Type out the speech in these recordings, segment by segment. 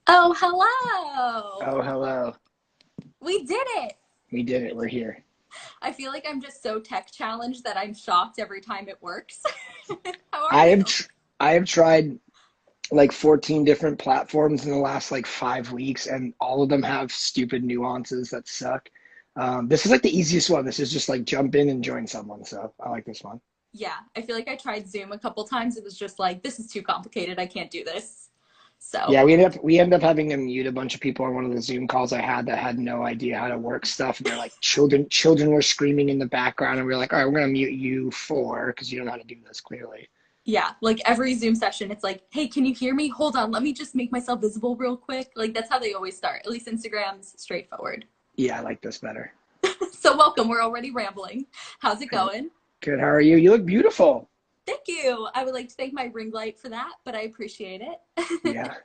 Oh, hello. Oh, hello. We did it. We did it. We're here. I feel like I'm just so tech challenged that I'm shocked every time it works. How are I have you? tr- I have tried like 14 different platforms in the last like 5 weeks, and all of them have stupid nuances that suck. This is like the easiest one. This is just like jump in and join someone. So I like this one. Yeah, I feel like I tried Zoom a couple times. It was just like, this is too complicated. I can't do this. So, Yeah, we ended up having to mute a bunch of people on one of the Zoom calls I had that had no idea how to work stuff, and they're like children were screaming in the background, and we were like, all right, we're gonna mute you for because you don't know how to do this clearly. yeah, like every Zoom session, it's like, hey, can you hear me? Hold on, let me just make myself visible real quick. Like, that's how they always start. At least Instagram's straightforward. Yeah, I like this better. So, welcome. We're already rambling. How's it Good. going? Good. How are you? You look beautiful. Thank you. I would like to thank my ring light for that, but I appreciate it. Yeah.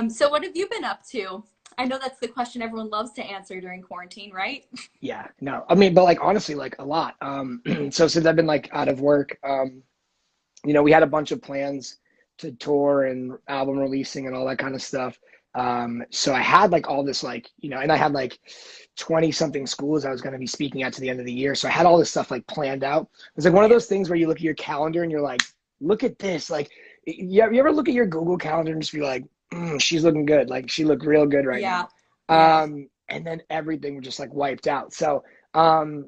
So what have you been up to? I know that's the question everyone loves to answer during quarantine, right? Yeah, no, I mean, but like honestly, like a lot. So since I've been like out of work, we had a bunch of plans to tour and album releasing and all that kind of stuff. So I had like all this and I had like 20 something schools I was going to be speaking at to the end of the year. So I had all this stuff like planned out. It's like one of Yeah. those things where you look at your calendar and you're like, look at this. Like, you ever look at your Google calendar and just be like, she's looking good. Like she looked real good right Yeah. now. Yeah. And then everything was just like wiped out. So um,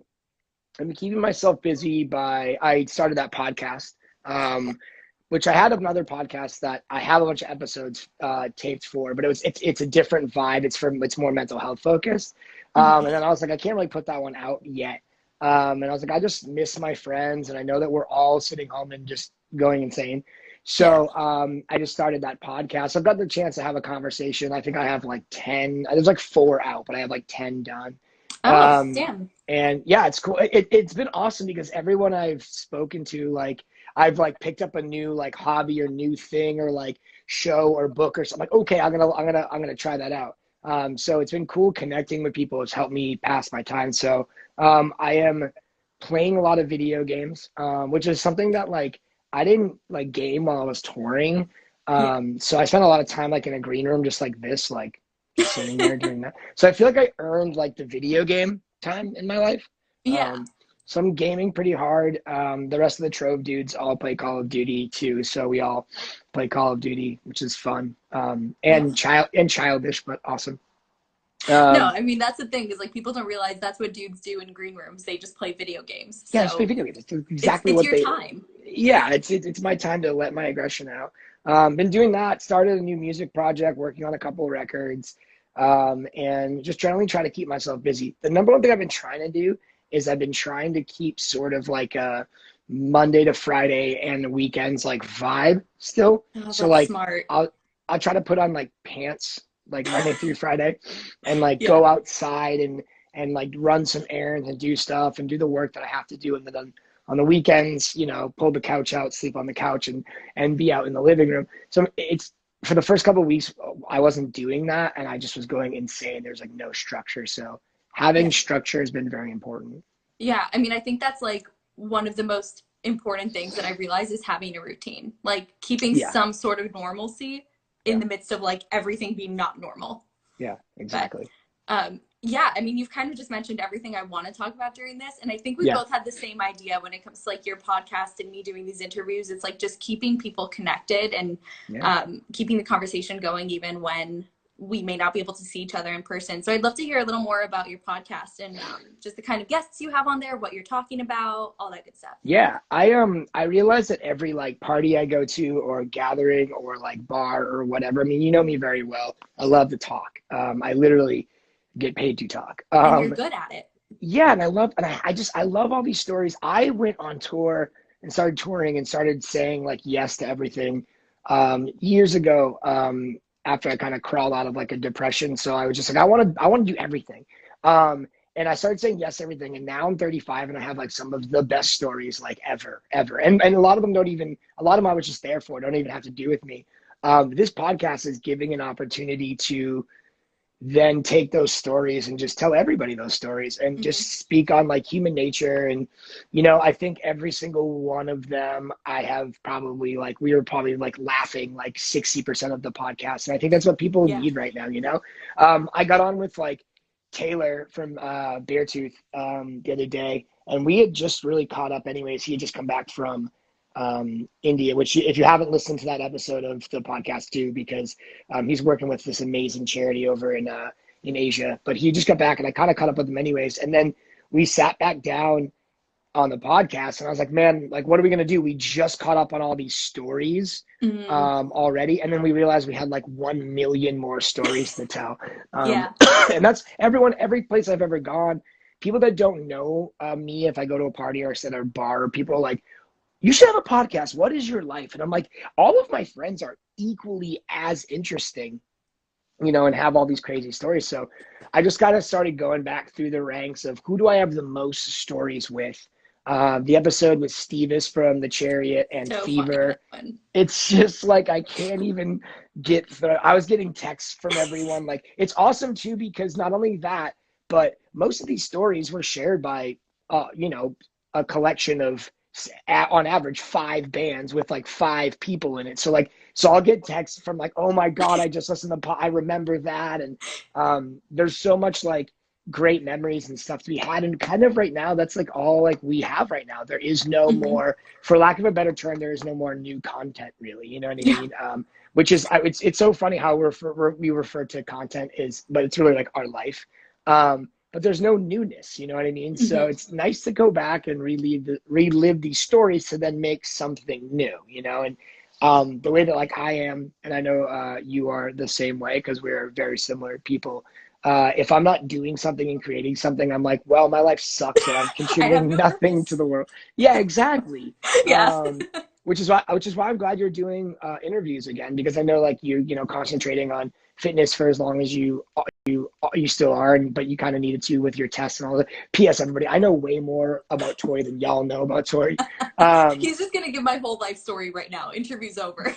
I've been keeping myself busy I started that podcast, which I had another podcast that I have a bunch of episodes taped for, but it's a different vibe. It's more mental health focused. Mhm. And then I was like, I can't really put that one out yet. And I was like, I just miss my friends, and I know that we're all sitting home and just going insane. Yeah. So I just started that podcast. I've got the chance to have a conversation. I think I have like 10. There's like four out, but I have like 10 done. Oh, Um, damn. and yeah, it's cool. It's been awesome because everyone I've spoken to, like, I've like picked up a new like hobby or new thing or like show or book or something. Like, okay, I'm gonna try that out. So it's been cool connecting with people. It's helped me pass my time. So I am playing a lot of video games, which is something that like I didn't like game while I was touring. Yeah. So I spent a lot of time like in a green room, just like this, like just sitting there doing that. So I feel like I earned like the video game time in my life. Yeah. Um, so I'm gaming pretty hard. The rest of the Trove dudes all play Call of Duty too, so we all play Call of Duty, which is fun, No. and childish, but awesome. No, Um, I mean that's the thing is like people don't realize that's what dudes do in green rooms. They just play video games. yeah, just play So video games. It's it's exactly it's what your they. time. Yeah, it's my time to let my aggression out. Been doing that. Started a new music project, working on a couple records, and just generally trying to keep myself busy. The number one thing I've been trying to do is I've been trying to keep sort of like a Monday to Friday and the weekends like vibe still. Oh, So that's like smart. I'll try to put on like pants like Monday through Friday and like Yeah. go outside and like run some errands and do stuff and do the work that I have to do, and then on the weekends, pull the couch out, sleep on the couch, and be out in the living room. So it's for the first couple of weeks, I wasn't doing that, and I just was going insane. There's like no structure, so having Yeah. structure has been very important. Yeah. I mean, I think that's like one of the most important things that I realize is having a routine, like keeping Yeah, some sort of normalcy in yeah, the midst of like everything being not normal. yeah, But exactly. yeah, I mean, you've kind of just mentioned everything I want to talk about during this. And I think we Yeah, both had the same idea when it comes to like your podcast and me doing these interviews. It's like just keeping people connected and yeah. keeping the conversation going, even when we may not be able to see each other in person. So I'd love to hear a little more about your podcast and just the kind of guests you have on there, what you're talking about, all that good stuff. Yeah, I realize that every like party I go to or gathering or like bar or whatever. I mean, you know me very well. I love to talk. I literally get paid to talk. And you're good at it. Yeah, and I love all these stories. I went on tour and started touring and started saying like yes to everything years ago, after I kind of crawled out of like a depression. So I was just like I want to do everything. And I started saying yes to everything, and now I'm 35 and I have like some of the best stories like ever. And a lot of them a lot of them I was just there for, don't even have to do with me. This podcast is giving an opportunity to then take those stories and just tell everybody those stories and just speak on like human nature. And, I think every single one of them, I have probably like, we were probably like laughing like 60% of the podcast. And I think that's what people need right now. I got on with like Taylor from Beartooth the other day, and we had just really caught up anyways. He had just come back from India, which if you haven't listened to that episode of the podcast, do, because he's working with this amazing charity over in Asia. But he just got back, and I kind of caught up with him anyways. And then we sat back down on the podcast, and I was like, man, like, what are we gonna do? We just caught up on all these stories already, and then we realized we had like 1 million more stories to tell. And that's every place I've ever gone. People that don't know me, if I go to a party or I sit at a bar, people are like, you should have a podcast. What is your life? And I'm like, all of my friends are equally as interesting, and have all these crazy stories. So I just kind of started going back through the ranks of who do I have the most stories with. The episode with Stevis from The Chariot and so Fever. It's just like, I can't even get through. I was getting texts from everyone. Like, it's awesome too, because not only that, but most of these stories were shared by, a collection of, on average, 5 bands with like 5 people in it. So I'll get texts from like, oh my God, I just listened to, I remember that. And there's so much like great memories and stuff to be had. And kind of right now, that's like all like we have right now. There is no more, for lack of a better term, there is no more new content really. You know what I mean? Which is, it's so funny how we refer to content but it's really like our life. But there's no newness, you know what I mean? So it's nice to go back and relive these stories to then make something new, and the way that like I am, and I know you are the same way because we're very similar people. If I'm not doing something and creating something, I'm like, well, my life sucks and I'm contributing nothing to the world. Yeah, exactly. Which is why I'm glad you're doing interviews again, because I know like you concentrating on fitness for as long as you still are, but you kind of needed to with your tests and all that. P.S. Everybody, I know way more about Tori than y'all know about Tori. He's just gonna give my whole life story right now. Interview's over.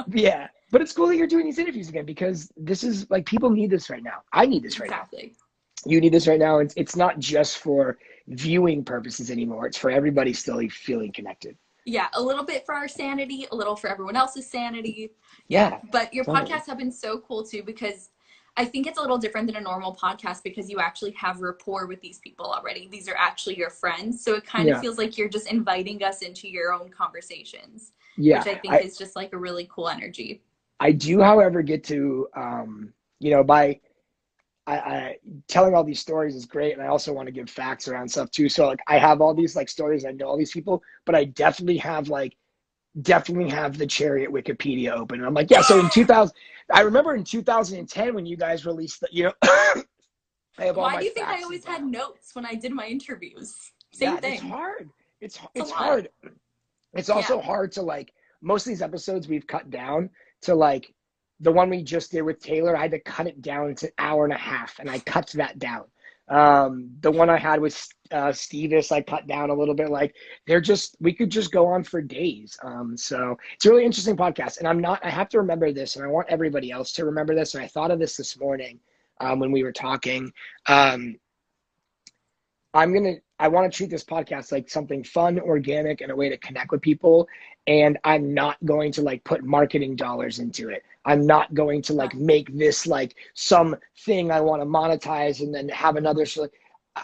Yeah, but it's cool that you're doing these interviews again, because this is like, people need this right now. I need this right now. You need this right now. It's not just for viewing purposes anymore. It's for everybody still feeling connected. Yeah, a little bit for our sanity, a little for everyone else's sanity. Yeah. But your podcasts have been so cool too, because I think it's a little different than a normal podcast because you actually have rapport with these people already. These are actually your friends. So it kind of feels like you're just inviting us into your own conversations, which I think is just like a really cool energy. I do, however, get to, by telling all these stories is great. And I also want to give facts around stuff too. So like, I have all these like stories. I know all these people, but I definitely have the Chariot Wikipedia open. And I'm like, yeah. So in 2000, I remember in 2010 when you guys released the, I have all Why my do you think facts I always had notes when I did my interviews? Same thing. It's hard. It's hard. It's also hard to like, most of these episodes we've cut down to like, the one we just did with Taylor, I had to cut it down to an hour and a half, and I cut that down. The one I had with Stevis, I cut down a little bit. Like, we could just go on for days. So it's a really interesting podcast. And I have to remember this, and I want everybody else to remember this. And I thought of this morning when we were talking. I want to treat this podcast like something fun, organic, and a way to connect with people. And I'm not going to like put marketing dollars into it. I'm not going to like make this like some thing I want to monetize and then have another. So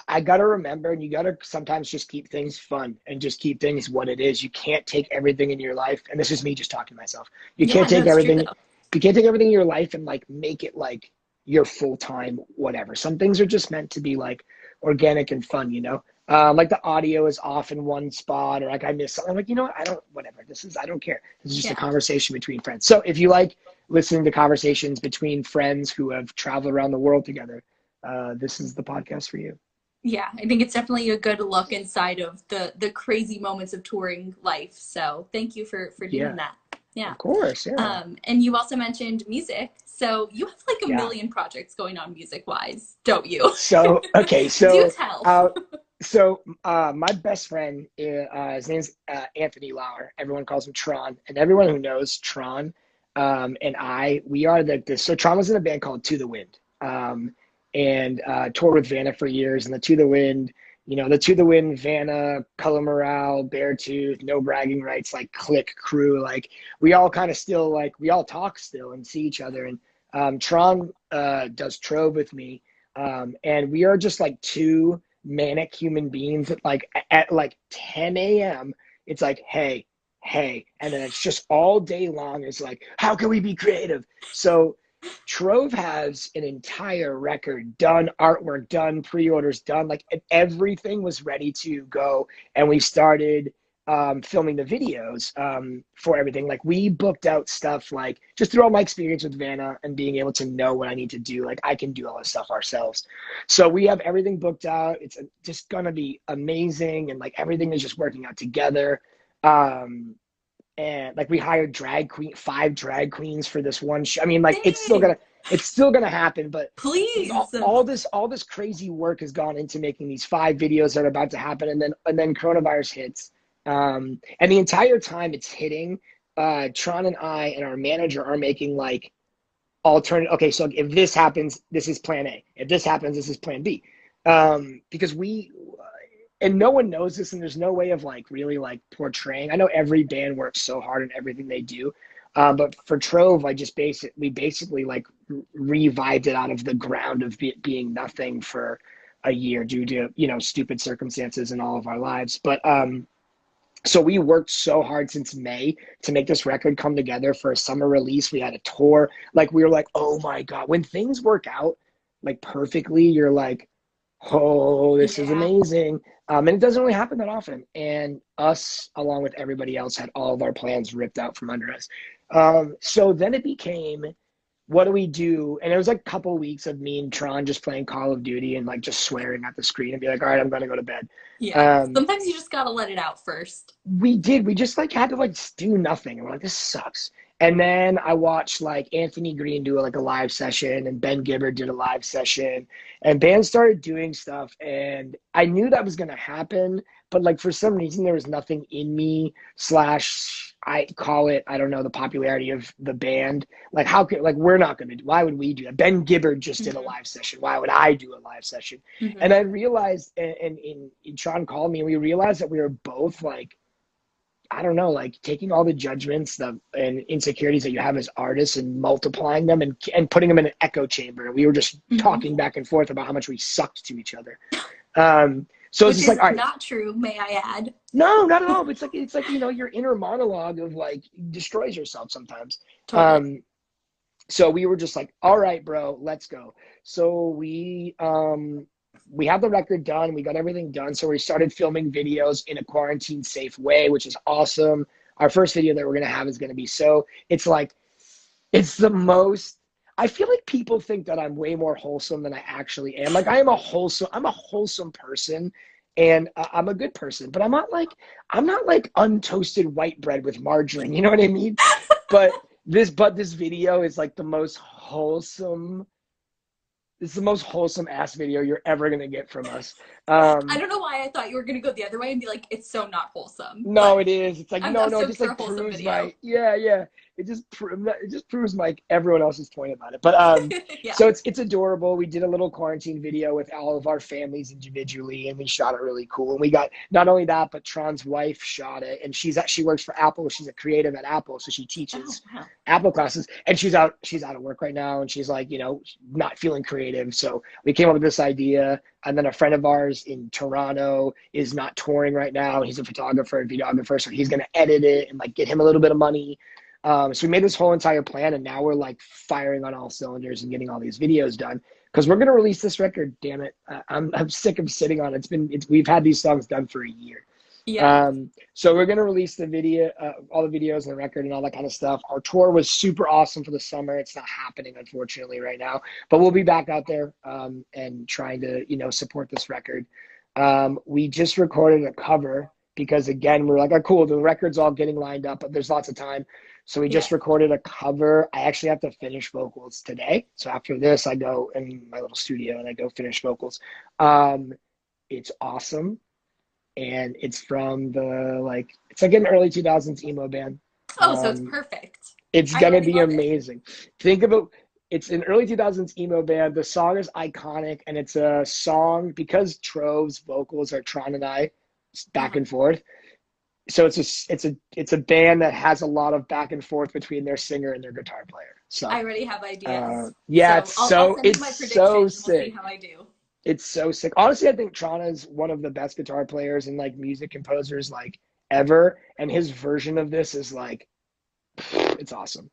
I got to remember, and you got to sometimes just keep things fun and just keep things what it is. You can't take everything in your life. And this is me just talking to myself. You can't take everything. You can't take everything in your life and like make it like your full-time whatever. Some things are just meant to be like organic and fun, like the audio is off in one spot, or like I miss something. I'm like, what? I don't care. This is just a conversation between friends. So if you like listening to conversations between friends who have traveled around the world together, this is the podcast for you. Yeah, I think it's definitely a good look inside of the crazy moments of touring life. So thank you for doing that. Yeah. Of course, yeah. And you also mentioned music. So you have like a million projects going on music-wise, don't you? So, okay. So, do tell. My best friend, his name's Anthony Lauer. Everyone calls him Tron. And everyone who knows Tron and we are so Tron was in a band called To the Wind. and toured with Vanna for years, and the To the Wind, the To the Wind, Vanna, Color Morale, Beartooth, No Bragging Rights, like click crew, like we all kind of still like we all talk still and see each other. And Tron does Trove with me, and we are just like two manic human beings that like at like 10 a.m. it's like hey, and then it's just all day long. It's like, how can we be creative? So Trove has an entire record done, artwork done, pre-orders done, like everything was ready to go. And we started filming the videos for everything. Like we booked out stuff, like just through all my experience with Vanna and being able to know what I need to do, like I can do all this stuff ourselves. So we have everything booked out. It's just gonna be amazing. And like everything is just working out together. And like we hired 5 drag queens for this one show. I mean, like it's still gonna happen, but please, all this crazy work has gone into making these 5 videos that are about to happen, and then coronavirus hits, and the entire time it's hitting, Tron and I and our manager are making like alternate. Okay, so if this happens, this is plan A. If this happens, this is plan B, because and no one knows this, and there's no way of like really like portraying. I know every band works so hard in everything they do, but for Trove, I just basically like revived it out of the ground of being nothing for a year due to stupid circumstances in all of our lives. But so we worked so hard since May to make this record come together for a summer release. We had a tour. Like we were like, oh my God, when things work out like perfectly, you're like, oh, this is amazing. And it doesn't really happen that often. And us, along with everybody else, had all of our plans ripped out from under us. So then it became, what do we do? And it was like a couple of weeks of me and Tron just playing Call of Duty and like just swearing at the screen and be like, all right, I'm going to go to bed. Yeah. Sometimes you just got to let it out first. We did. We just like had to like do nothing. And we're like, this sucks. And then I watched like Anthony Green do like a live session, and Ben Gibbard did a live session, and bands started doing stuff. And I knew that was going to happen, but like for some reason there was nothing in me / I call it, I don't know, the popularity of the band. Like how could, like we're not going to, why would we do that? Ben Gibbard just did a live session. Why would I do a live session? And I realized, and Sean called me, and we realized that we were both like, I don't know, like taking all the judgments and insecurities that you have as artists and multiplying them and putting them in an echo chamber. And we were just talking back and forth about how much we sucked to each other. So it's just like, all right, not true, may I add? No, not at all. It's like your inner monologue of like destroys yourself sometimes. Totally. So we were just like, all right, bro, let's go. So we have the record done. We got everything done. So we started filming videos in a quarantine safe way, which is awesome. Our first video that we're going to have is going to be it's like, it's the most, I feel like people think that I'm way more wholesome than I actually am. Like I'm a wholesome person, and I'm a good person, but I'm not like untoasted white bread with margarine. You know what I mean? But this video is like the most wholesome. It's the most wholesome ass video you're ever going to get from us. I don't know why I thought you were going to go the other way and be like, it's so not wholesome. No, it is. It's like, no, it just like proves my, yeah. It just proves like everyone else's point about it. But so it's adorable. We did a little quarantine video with all of our families individually, and we shot it really cool. And we got not only that, but Tron's wife shot it, and she works for Apple. She's a creative at Apple, so she teaches Apple classes. And she's out of work right now, and she's like, not feeling creative. So we came up with this idea. And then a friend of ours in Toronto is not touring right now. He's a photographer and videographer, so he's going to edit it and like get him a little bit of money. So we made this whole entire plan, and now we're like firing on all cylinders and getting all these videos done because we're going to release this record. Damn it. I'm sick of sitting on it. We've had these songs done for a year. Yeah. So we're going to release the video, all the videos and the record and all that kind of stuff. Our tour was super awesome for the summer. It's not happening, unfortunately, right now, but we'll be back out there, and trying to, support this record. We just recorded a cover because again, we're like, oh, cool. The record's all getting lined up, but there's lots of time. So we just recorded a cover. I actually have to finish vocals today. So after this, I go in my little studio and I go finish vocals. It's awesome. And it's from it's like an early 2000s emo band. Oh, so it's perfect. It's going to be amazing. Think about, It's an early 2000s emo band. The song is iconic, and it's a song because Trove's vocals are Tron and I back and forth. So it's a band that has a lot of back and forth between their singer and their guitar player. So I already have ideas. yeah, I'll send you my it's predictions so and sick. we'll see how I do. It's so sick. Honestly, I think Trana is one of the best guitar players and like music composers like ever. And his version of this is like, it's awesome.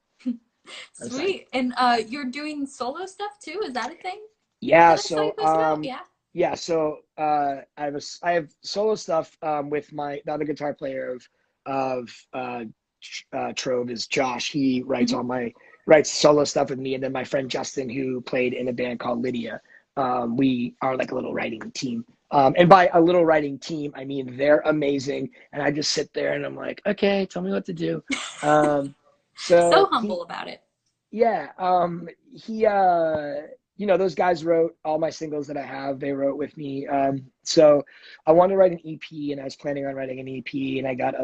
Sweet. And you're doing solo stuff too? Is that a thing? Yeah. That I saw you posted out? Yeah. Yeah. So I have solo stuff with the other guitar player of Trove is Josh. He writes writes solo stuff with me, and then my friend Justin, who played in a band called Lydia. We are like a little writing team. And by a little writing team, I mean they're amazing. And I just sit there and I'm like, okay, tell me what to do. So humble about it. Yeah. Those guys wrote all my singles that I have. They wrote with me. So I wanted to write an EP, and I was planning on writing an EP, and I got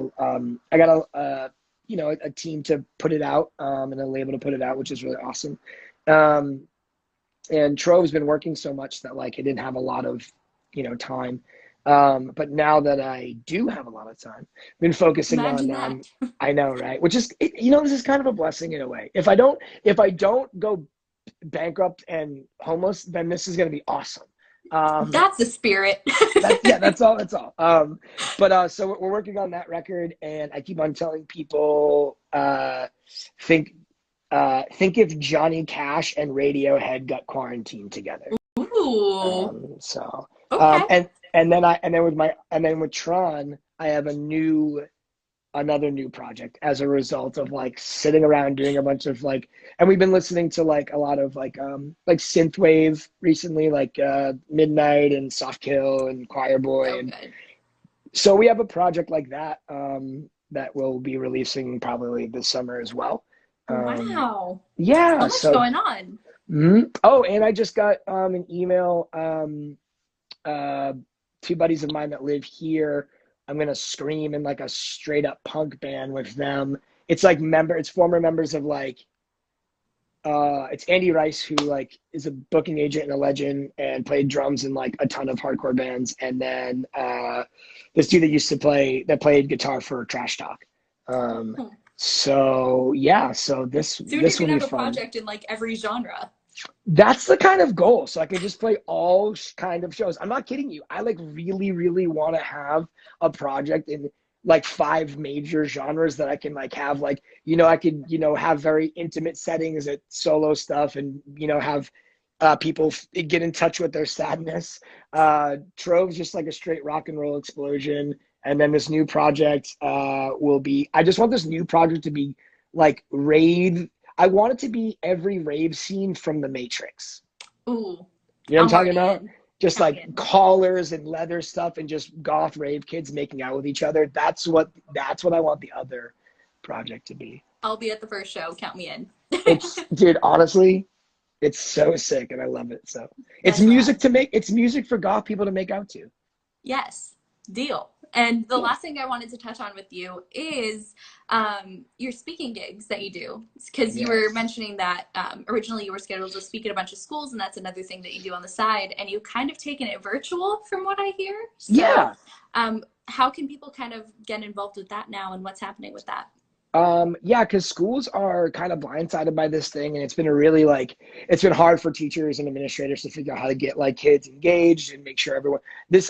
a team to put it out, and a label to put it out, which is really awesome. And Trove's been working so much that like I didn't have a lot of, time. But now that I do have a lot of time, I've been focusing on, I know, right? Which is, this is kind of a blessing in a way. If I don't go bankrupt and homeless, then this is going to be awesome. That's the spirit. That's all. So we're working on that record, and I keep on telling people, think if Johnny Cash and Radiohead got quarantined together. Ooh. Okay. And then with Tron, I have another new project as a result of like sitting around doing a bunch of like, and we've been listening to like a lot of like synthwave recently, like Midnight and Soft Kill and Choir Boy. So we have a project like that that we'll be releasing probably this summer as well. Wow. Yeah. So much going on. Oh, and I just got an email. Two buddies of mine that live here. I'm gonna scream in like a straight up punk band with them. It's like it's former members of like it's Andy Rice, who like is a booking agent and a legend and played drums in like a ton of hardcore bands, and then this dude that played guitar for Trash Talk. So this will be fun. Have a project in like every genre. That's the kind of goal. So I can just play all kind of shows. I'm not kidding you. I like really, really want to have a project in like 5 major genres that I can like have like, I could, have very intimate settings at solo stuff and, have people get in touch with their sadness. Trove's just like a straight rock and roll explosion. And then this new project I just want this new project to be like rave. I want it to be every rave scene from The Matrix. Ooh. You know what I'm talking about? Just like collars and leather stuff and just goth rave kids making out with each other. That's what I want the other project to be. I'll be at the first show. Count me in. Dude, honestly, it's so sick and I love it. So it's music for goth people to make out to. Yes. Deal. And the last thing I wanted to touch on with you is your speaking gigs that you do. Because you were mentioning that originally you were scheduled to speak at a bunch of schools, and that's another thing that you do on the side. And you've kind of taken it virtual from what I hear. So, how can people kind of get involved with that now, and what's happening with that? Because schools are kind of blindsided by this thing, and it's been it's been hard for teachers and administrators to figure out how to get like kids engaged and make sure everyone.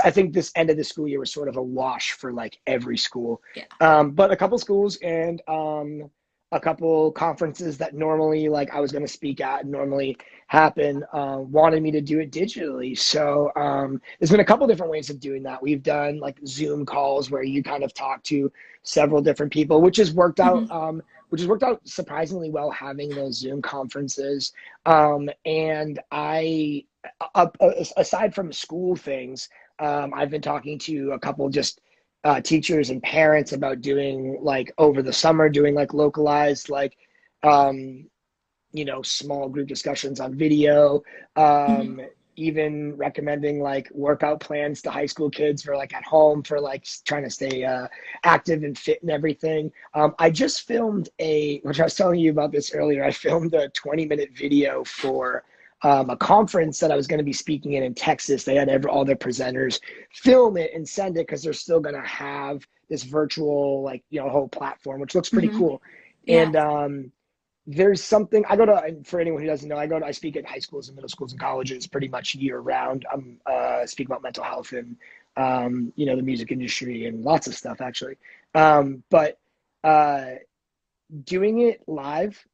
I think this end of the school year was sort of a wash for like every school. Yeah. But a couple schools and a couple conferences that normally like I was going to speak at and normally happen wanted me to do it digitally. So there's been a couple different ways of doing that. We've done like Zoom calls where you kind of talk to several different people, which has worked out surprisingly well, having those Zoom conferences. And I aside from school things, I've been talking to a couple just teachers and parents about doing like over the summer, doing like localized, like, small group discussions on video. even recommending like workout plans to high school kids for like at home for like trying to stay active and fit and everything. I just filmed which I was telling you about this earlier, I filmed a 20-minute video for a conference that I was going to be speaking in Texas. They had all their presenters film it and send it because they're still going to have this virtual, like, whole platform, which looks pretty cool. Yeah. And there's something for anyone who doesn't know, I speak at high schools and middle schools and colleges pretty much year round. I'm speaking about mental health and, the music industry and lots of stuff actually. But doing it live,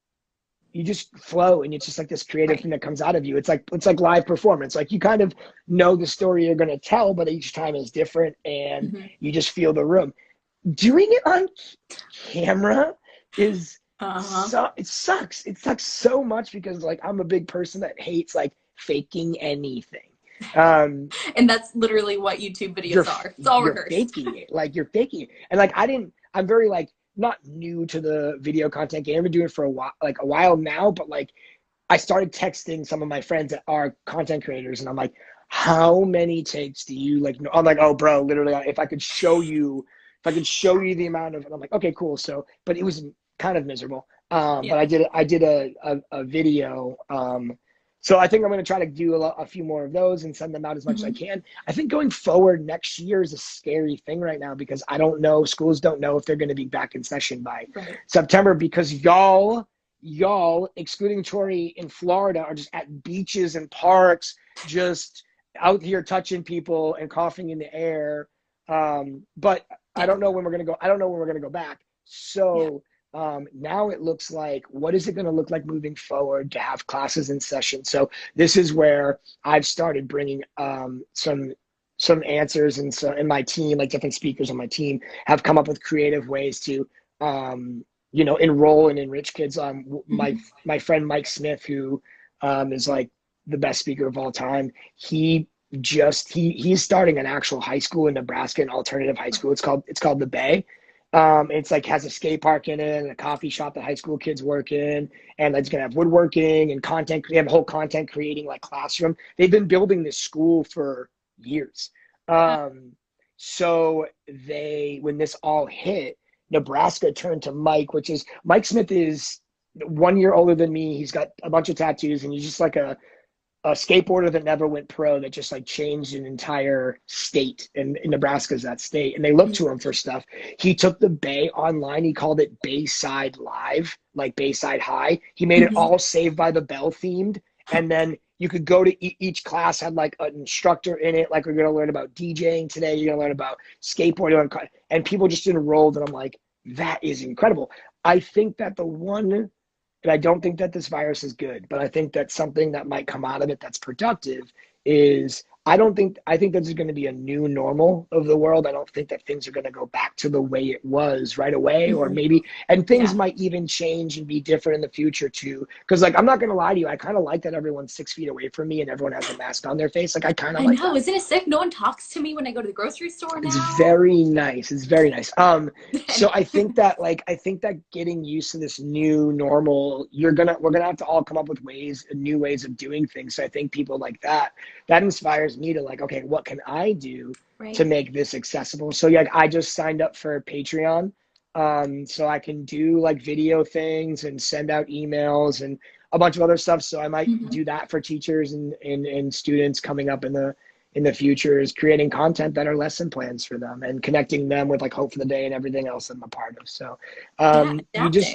you just flow and it's just like this creative thing that comes out of you. It's like live performance. Like you kind of know the story you're going to tell, but each time is different and you just feel the room. Doing it on camera is it sucks. It sucks so much because like I'm a big person that hates like faking anything. And that's literally what YouTube videos are. It's all rehearsed. You're faking it. And like I'm very like not new to the video content game. I've been doing it for a while now, but like I started texting some of my friends that are content creators and I'm like, how many takes do you like know? I'm like, oh bro, literally if I could show you the amount of, and I'm like, okay, cool. So, but it was kind of miserable. But I did a video. So I think I'm going to try to do a few more of those and send them out as much as I can. I think going forward next year is a scary thing right now because I don't know, schools don't know if they're going to be back in session by September because y'all, excluding Tori in Florida, are just at beaches and parks, just out here touching people and coughing in the air. But I don't know when we're going to go back. So now it looks like, what is it going to look like moving forward to have classes in session? So this is where I've started bringing some answers, and my team, like different speakers on my team, have come up with creative ways to enroll and enrich kids. My friend Mike Smith, who is like the best speaker of all time, he's starting an actual high school in Nebraska, an alternative high school. It's called the Bay. It's like has a skate park in it and a coffee shop that high school kids work in, and it's gonna have woodworking and content. They have a whole content creating like classroom. They've been building this school for years. So when this all hit, Nebraska turned to Mike Smith is 1 year older than me. He's got a bunch of tattoos and he's just like a skateboarder that never went pro that just like changed an entire state, and Nebraska's that state, and they look to him for stuff. He took the Bay online. He called it Bayside Live, like Bayside High. He made it all Saved by the Bell themed, and then you could go to each class had like an instructor in it. Like, we're going to learn about DJing today. You're going to learn about skateboarding, and people just enrolled. And I'm like, that is incredible. I think that and I don't think that this virus is good, but I think that something that might come out of it that's productive is I think there's going to be a new normal of the world. I don't think that things are going to go back to the way it was right away, or maybe, and things might even change and be different in the future too. Cause like, I'm not going to lie to you. I kind of like that everyone's 6 feet away from me and everyone has a mask on their face. Like I kind of like that. Isn't it sick? No one talks to me when I go to the grocery store now. It's very nice. So I think that getting used to this new normal, we're going to have to all come up with new ways of doing things. So I think people like that inspires me to like, okay, what can I do to make this accessible? So yeah, I just signed up for Patreon, so I can do like video things and send out emails and a bunch of other stuff. So I might do that for teachers and students coming up in the future, is creating content that are lesson plans for them and connecting them with like Hope for the Day and everything else I'm a part of. So that's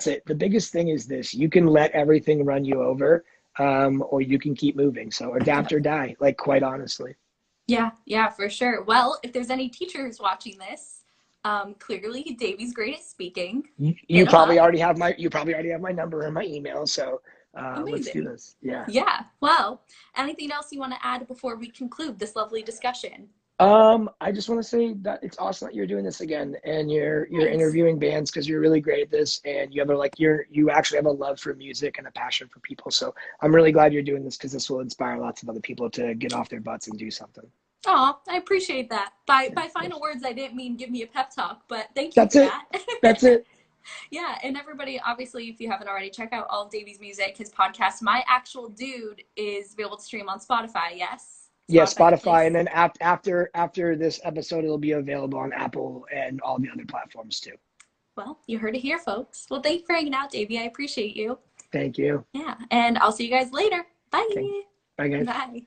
it. The biggest thing is this: you can let everything run you over, or you can keep moving. So adapt or die, like, quite honestly. Yeah, for sure. Well, if there's any teachers watching this, clearly Davey's great at speaking. You probably already have my number and my email. So let's do this. Yeah. Well, anything else you want to add before we conclude this lovely discussion? I just want to say that it's awesome that you're doing this again, and you're interviewing bands, because you're really great at this, and you have you actually have a love for music and a passion for people. So I'm really glad you're doing this, because this will inspire lots of other people to get off their butts and do something. Oh, I appreciate that. By final words, I didn't mean give me a pep talk, but thank you for that. That's it. Yeah, and everybody, obviously, if you haven't already, check out all of Davey's music. His podcast, My Actual Dude, is available to stream on Spotify. Yes, Yeah, Spotify, Spotify, and please. then after this episode, it'll be available on Apple and all the other platforms too. Well, you heard it here, folks. Well, thank you for hanging out, Davey. I appreciate you. Thank you. Yeah, and I'll see you guys later. Okay. Bye. Bye, guys. Bye.